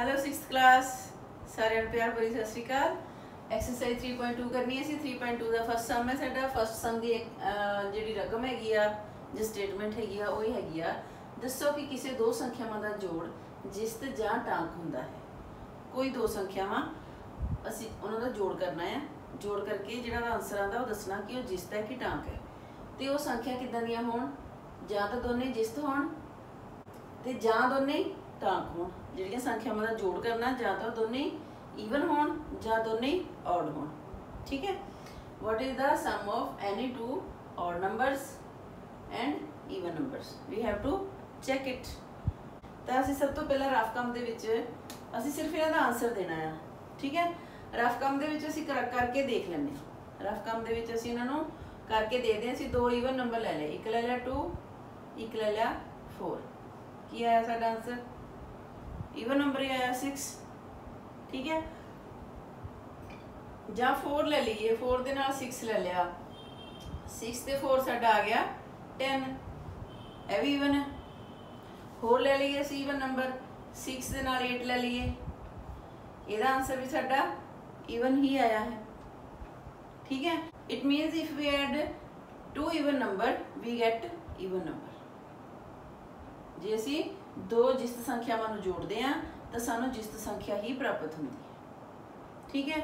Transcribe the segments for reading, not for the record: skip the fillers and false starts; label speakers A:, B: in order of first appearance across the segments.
A: Hello 6th class सारे प्यार भरी सत श्री अकाल। एक्सरसाइज 3.2 करनी है। 3.2 का फर्स्ट सम है साडा। फर्स्ट सम की जी रकम हैगी आ जो स्टेटमेंट हैगी आ वो हैगी आ दसो कि किसी दो संख्यावां का जोड़ जिस्त जां टांक हुंदा है। कोई दो संख्यावां असीं उन्हां दा जोड़ करना है। जोड़ करके जिहड़ा आंसर आंदा वो दसना कि वो जिस्त है कि टांक है। तो वो संख्या किदां दियां होण, जां तां दोने जिस्त होण ते जां दोने टांक होण। जिहड़ियां संख्यावां दा जोड़ करना जां तां दोने ईवन होण जां दोने ऑड होण। ठीक है। What is the sum of any two odd numbers and even numbers? We have to check it. तो असीं सब तो पहला रफ काम दे विच असीं सिर्फ इहदा आंसर देना है। ठीक है। रफ काम दे विच असीं करके देख लैंदे हां। रफ काम दे विच असीं इन्हां नूं करके देखदे हां। असीं दो ईवन नंबर ले लए, एक ले लिया 2, एक ले लिया 4। की आया साडा आंसर? ईवन नंबर ही आया 6। ठीक है। जां 4 ले लीए, 4 दे नाल 6 ले लिया, 6 ते 4 साडा आ गया 10। यह भी ईवन है। होर ले लीए असीं ईवन नंबर 6 दे नाल 8 ले लीए, इहदा आंसर भी साडा ईवन ही आया है। ठीक है। It means if we add two even number we get even number. जे असीं दो जिस्त संख्यावां नूं जोड़ते हैं तो सानू जिस्त संख्या ही प्राप्त होती है। ठीक है।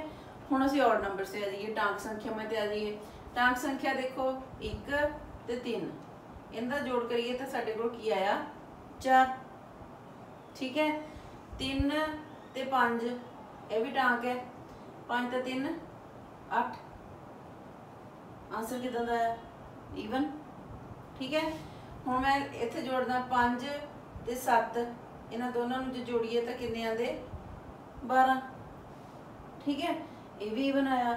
A: हुण असीं ऑड नंबर से आ जाइए, टांक संख्या में आ जाइए। टांक संख्या देखो 1 ते 3, इनका जोड़ करिए तो साडे कोल की आया 4। ठीक है। 3 ते 5 यह भी टांक है, 5 ते 3 8। आंसर किदां दा आया? ईवन। ठीक है। हुण मैं इत्थे जोड़दा 5 ते 7, इन्हां दोनों नूं जो जोड़िए तो किन्ने आंदे? 12। ठीक है। ये भी ईवन आया।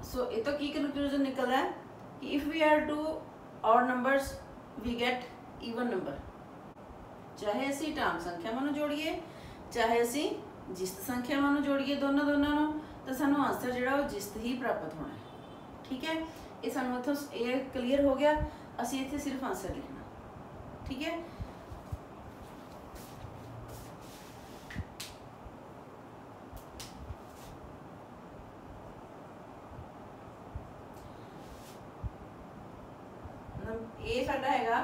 A: सो ये तो की कंक्लूजन निकलता है कि if we are two odd numbers we get even number. चाहे असी टांक संख्यावां नूं जोड़िए चाहे असी जिस्त संख्यावां नूं जोड़िए, दोनों नूं तो सानू आंसर जिहड़ा वो जिस्त ही प्राप्त होना है। ठीक है। ये सानू इत्थों ये क्लीयर हो गया। असी इत्थे सिर्फ आंसर लिखना। ठीक है। ए साडा हैगा,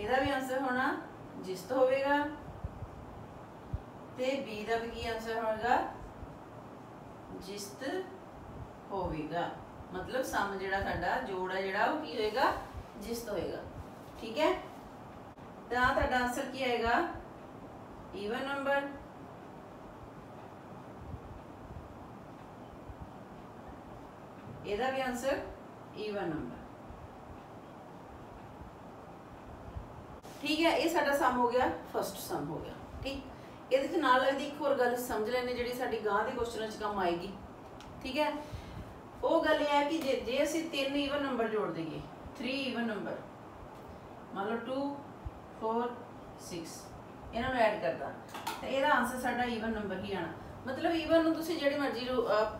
A: इहदा भी आंसर होना जिस्त होवेगा ते बी दा भी की आंसर होगा जिस्त होवेगा। मतलब सम जिहड़ा साडा जोड़ है जिहड़ा वो की होएगा? जिस्त होएगा। ठीक है। तो साडा आंसर की आएगा? Even number. इहदा भी आंसर ईवन नंबर। ठीक है। ये साडा सम हो गया, फर्स्ट सम हो गया। ठीक। ये नाल लगदी एक होर गल समझ लैने जिहड़ी साडी गां दे क्वेश्चन च काम आएगी। ठीक है। वो गल यह है कि जे असीं 3 ईवन नंबर जोड़ देंगे, 3 ईवन नंबर, मान लो 2 4 6 इन्हां नूं ऐड करदा तो इहदा आंसर साडा ईवन नंबर ही आना। मतलब ईवन नूं तुसीं जिहड़ी मर्जी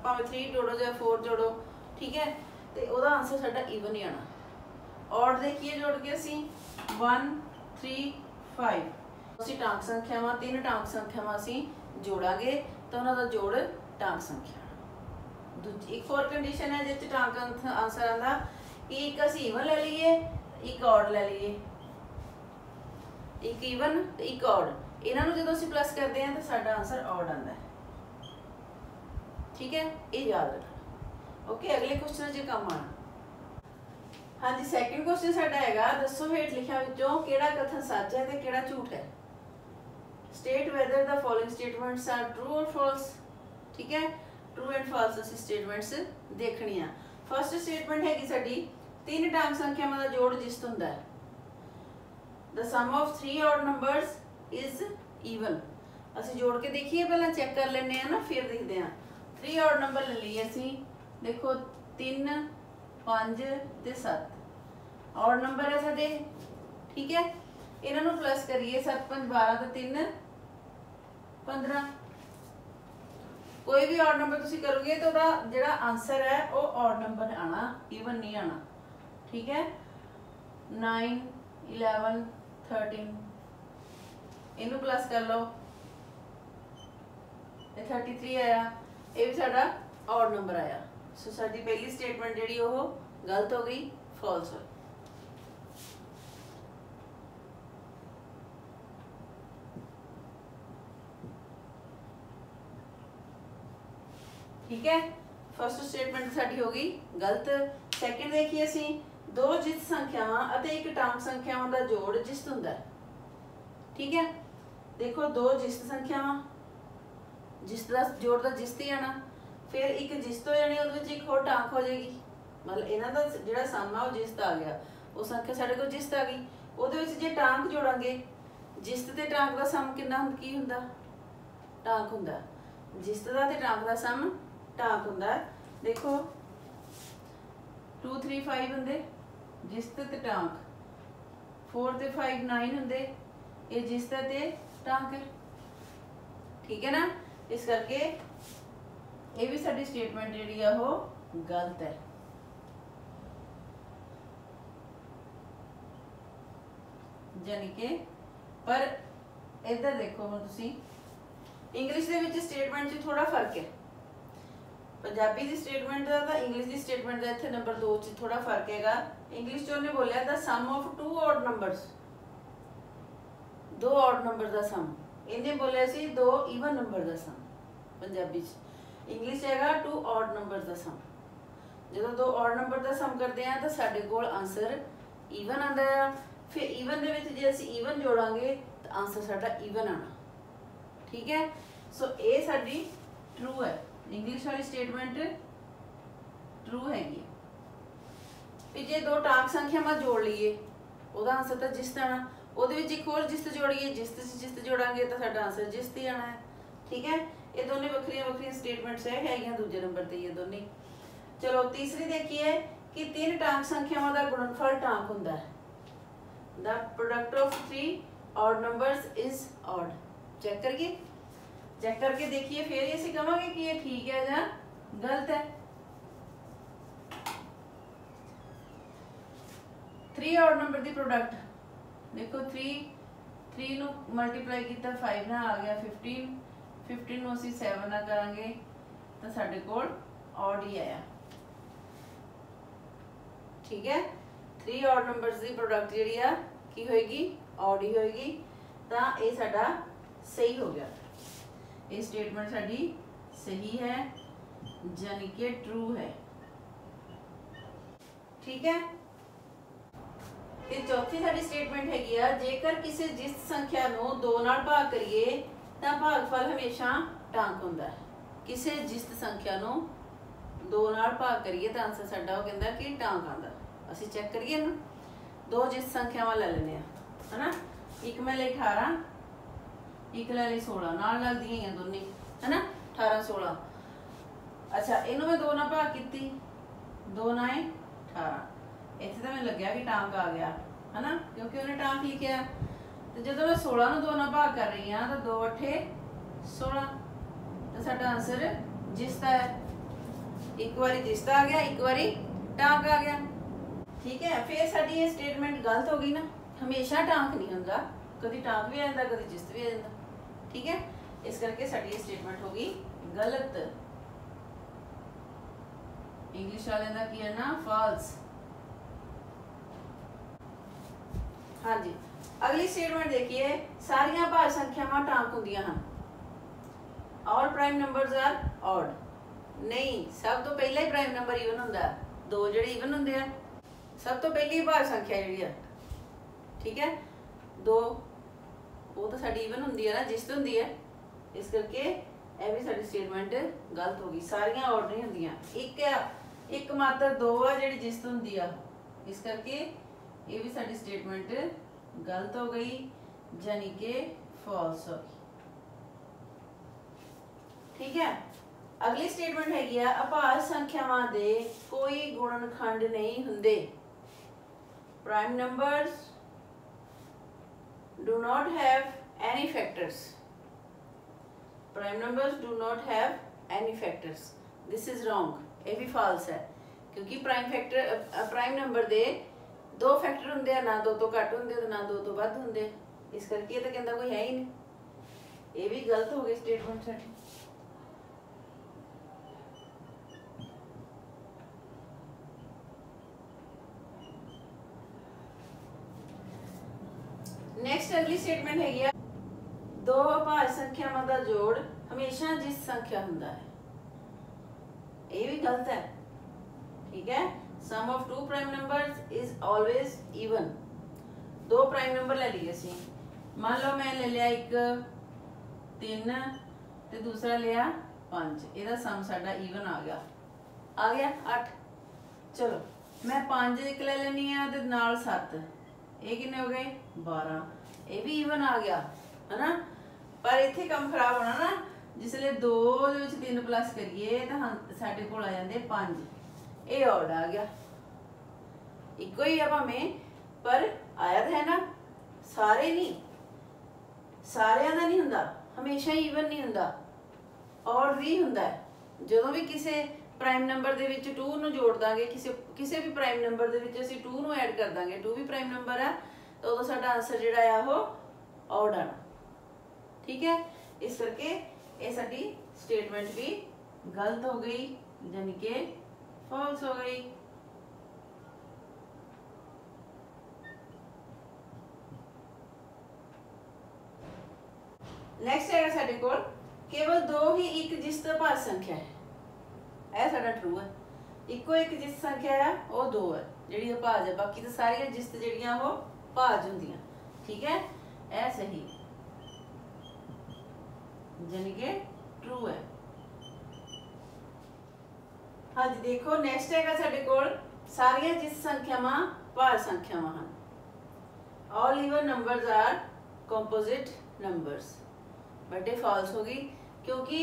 A: भावें 3 जोड़ो या 4 जोड़ो। ठीक है। तो वह आंसर साडा ईवन ही आना। ऑड देखिए जोड़ के असीं 1 3 5 असीं टांक संख्यावां 3 टांक संख्यावां असीं जोड़ांगे तो उन्हां दा जोड़ टांक संख्या। दूजी एक होर कंडीशन है जिस टांक आंसर आंदा कि एक असीं ईवन ले लीए, एक ऑड ले लीए। एक ईवन ते एक ऑड, इन्हां नूं जदों असीं प्लस करते हैं तो साडा आंसर ऑड आंदा है। ठीक है। ये याद रखना। ओके। अगले क्वेश्चन च काम आना। हाँ जी। सैकेंड क्वेश्चन साडा हैगा दसो हेठ लिखिया विचों किहड़ा कथन सच है ते किहड़ा झूठ है। State whether the following statements are true और फॉल्स। ठीक है। ट्रू एंड फॉल्स असीं स्टेटमेंट्स देखनी आ। फर्स्ट स्टेटमेंट हैगी साडी 3 टांक संख्यावां दा जोड़ जिस्त हुंदा है। The sum of 3 odd numbers is even. असीं जोड़ के देखिए, पहला चेक कर लेने हैं ना, फिर देखते हैं। 3 ऑड नंबर ले लीए असीं, देखो 3 5 ते 7 ऑड नंबर है साडे। ठीक है। इन्हां नूं प्लस करिए 7 5 12 ते 3 15। कोई भी ऑड नंबर तुसीं करोगे तो जिहड़ा आंसर है वो ऑड नंबर आना, ईवन नहीं आना। ठीक है। 9 11 13 इनू प्लस कर लो, 33 आया, ये भी साडा ऑड नंबर आया। सो साडी पहली स्टेटमेंट जिहड़ी वो गलत हो गई, फॉल्स हो। ठीक है, फर्स्ट स्टेटमेंट साडी हो गई गलत। सैकेंड देखिए असी, दो जिस्त संख्यावां अते एक टांक संख्यावां दा जोड़ जिस्त हुंदा है। ठीक है, देखो दो जिस्त संख्यावां, जिस्त दा जोड़ दा जिस्त ही आना, फिर एक जिस्त हो जानी, उहदे विच एक होर टांक हो जाएगी, मतलब इन्हां दा जिहड़ा सम आ वो जिस्त आ गया, वो संख्या साडे कोल जिस्त आ गई। उहदे विच जे टांक जोड़ांगे, जिस्त ते टांक दा सम किन्ना की हुंदा, टांक हुंदा, जिस्त दा ते टांक दा सम टांक हुंदा। देखो 2 3 5 हुंदे जिस्त ते टांक, 4 ते 5 9 हुंदे, ये जिस्त ते टांक है। ठीक है ना, इस करके ये भी साडी स्टेटमेंट जिहड़ी आ वो गलत है। यानी कि पर इधर देखो हुण तुसीं इंग्लिश दे विच स्टेटमेंट च थोड़ा फर्क है, पंजाबी दी स्टेटमेंट दा तां इंग्लिश दी स्टेटमेंट दा इत्थे नंबर 2 च थोड़ा फर्क हैगा। इंग्लिश च उन्हें बोलिया the sum of 2 odd numbers, 2 odd number दा सम, इन्हें बोलिया सी 2 ईवन नंबर दा सम। पंजाबी च इंग्लिश हैगा 2 ऑड नंबर दा सम। जो 2 ऑड नंबर दा सम करते हैं तो साडे कोल आंसर ईवन आंदा है। फिर ईवन दे विच जे असीं ईवन जोड़ांगे तो आंसर साडा ईवन आना। ठीक है, सो ये साडी ट्रू है, इंग्लिश वाली स्टेटमेंट ट्रू हैगी। फिर जे दो टांक संख्यावां जोड़ लीए उहदा आंसर तो जिस्त आना, उहदे विच एक होर जिस्त जोड़िए, जिस्त च जिस्त जोड़ांगे तो साडा आंसर जिस्त ही आना है। ठीक है, ये दोनों वक्रियां वक्रियां स्टेटमेंट्स है दूजे नंबर ते ये दोनों। चलो तीसरी देखिए कि 3 टांक संख्यावां दा गुणनफल टांक हुंदा है। The product of 3 odd numbers is odd. Check करिए, चेक करके देखिए, फिर ये असीं कहांगे कि ये ठीक है या गलत है। 3 ऑड नंबर दी प्रोडक्ट देखो, 3 नूं मल्टीप्लाई किया 5 ना आ गया 15, 15 नूं असीं 7 ना करांगे तो साडे कोल ऑड ही आया। ठीक है, 3 ऑड नंबर्स दी प्रोडक्ट जिहड़ी आ की होएगी, ऑड ही होएगी, तां ये साडा सही हो गया। ये स्टेटमेंट साडी सही है, यानी कि ट्रू है। ठीक है, ते चौथी साडी स्टेटमेंट हैगी आ, जेकर किसी जिस्त संख्या नूं 2 नाल भाग करिए तां भागफल हमेशा टांक हुंदा है। किसी जिस्त संख्या नूं 2 नाल भाग करिए तां आंसर साडा वो कहंदा कि टांक आंदा। असीं चेक करिए ना, दो जिस्त संख्यावां ले लैंदे आ, है ना, एक मैं ले 18, एक ले ली 16, नाल नाल दियां ही दोनों, है ना, 18 16। अच्छा, इनू मैं 2 नाल भाग कीती, 2 नाए 18, इत्थे तो मैं लग्या कि टांक आ गया, है ना, क्योंकि उन्हें टांक लिखिया। तो जो मैं 16 नूं 2 नाल भाग कर रही हाँ तो 2 8 16, तो साडा आंसर जिस्त है। एक बारी जिस्त आ गया, एक बारी टांक आ गया। ठीक है, फिर साडी ये स्टेटमेंट गलत हो गई ना, हमेशा टांक नहीं हुंदा, कभी टांक भी आ जांदा, कभी जिस्त भी आ जांदा। ठीक है, इस करके साडी ये स्टेटमेंट हो गई गलत। इंग्लिश वाले दा की है ना, फॉल्स। हाँ जी, अगली स्टेटमेंट देखिए, सारियां भाज्य संख्यावां टांक हुंदियां हन। All prime numbers are odd. नहीं, सब तो पहला ही प्राइम नंबर ईवन हुंदा, दो जिहड़े ईवन हुंदे आ, सब तो पहली भाज्य संख्या जिहड़ी आ, ठीक है, 2 वो तो साडी ईवन हुंदी है ना, जिस्त हुंदी है। इस करके यह भी साडी स्टेटमेंट गलत हो गई, सारियां ऑड नहीं हुंदियां, एक मात्र 2 आ जिहड़ी जिस्त हुंदी आ। इस करके ये भी साडी स्टेटमेंट गलत हो गई, यानी कि फॉल्स हो गई। ठीक है, अगली स्टेटमेंट हैगी आ, अभाज्य संख्यावां दे कोई गुणनखंड नहीं हुंदे। Prime numbers do not have any factors. Prime numbers do not have any factors. This is wrong. ये भी false है, क्योंकि प्राइम नंबर दे दो फैक्टर होंगे ना दो तो घट होंगे तो ना दो तो वध होंगे, इस करके ये तो कहता कोई है ही नहीं, ये भी गलत हो गई स्टेटमेंट साडी। नेक्स्ट अगली स्टेटमेंट हैगी आ, दो अभाज्य संख्यावां दा जोड़ हमेशा जिस संख्या हुंदा है, ये भी गलत है। ठीक है, sum of two prime numbers is always even. दो प्राइम नंबर ले लिए सी, मान लो मैं ले लिया एक 3 ते दूसरा लिया 5, ਇਹਦਾ सम साडा इवन आ गया 8। चलो मैं 5 एक ले लेनी है ते नाल 7, ये कितने हो गए 12, ये भी इवन आ गया है ना। पर इत्थे काम खराब होना ना, जिसले 2 ਦੇ ਵਿੱਚ 3 प्लस करिए तो ਸਾਡੇ ਕੋਲ आ जाते 5, ये ऑड आ गया, इको ही है भावें, पर आया तो है ना, सारे नहीं, सारिਆਂ ਦਾ नहीं हुंदा, हमेशा ईवन नहीं हुंदा, ऑड भी हुंदा है। ਜਦੋਂ भी किसी प्राइम नंबर ਦੇ ਵਿੱਚ 2 ਨੂੰ जोड़ ਦਾਂਗੇ, किसी भी प्राइम नंबर ਦੇ ਵਿੱਚ ਅਸੀਂ 2 ਨੂੰ ऐड कर ਦਾਂਗੇ, 2 भी प्राइम नंबर है, तो उदों साडा आंसर जिहड़ा आ वो ऑड आना। ठीक है, इस करके ये साडी स्टेटमेंट भी गलत हो गई, यानी कि फॉल्स हो गई। नेक्स्ट है साडे कोल केवल 2 ही एक जिस अभाज्य संख्या है, यह साडा ट्रू है। इको एक जिस संख्या है वो 2 है जिहड़ी अभाज्य है, बाकी तो सारियां जिस जिहड़ियां वो भाज्य हुंदियां। ठीक है, यह सही यानी कि ट्रू है। हाँ जी, देखो नेक्स्ट है साडे कोल सारियां जिस संख्यावां भाज्य संख्यावां हैं। All even numbers are composite numbers, but ये फॉल्स हो गई, क्योंकि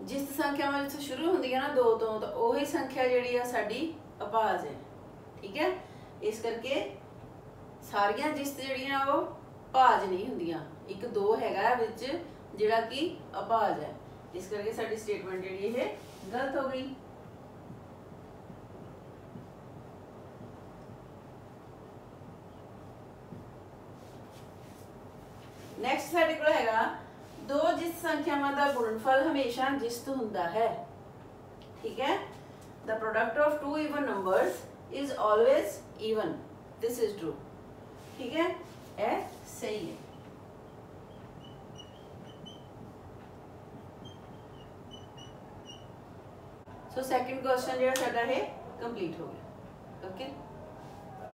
A: जिस संख्यावां जिस शुरू होंदी है ना 2 तो वही संख्या जिहड़ी है साडी अभाज्य है। ठीक है, इस करके सारियां जिस जिहड़ियां वो भाज्य नहीं हुंदियां, एक 2 हैगा विच जिहड़ा कि अभाज्य है, इस करके साडी स्टेटमेंट जिहड़ी ये गलत हो गई। नेक्स्ट साडे कोल हैगा 2 जिस संख्यावां दा गुणनफल हमेशा जिस्त हुंदा है। ठीक है, the product of 2 even numbers is always even, this is true. ठीक है, यह सही है। सो सेकंड क्वेश्चन जो साडा है कंप्लीट हो गया। ओके।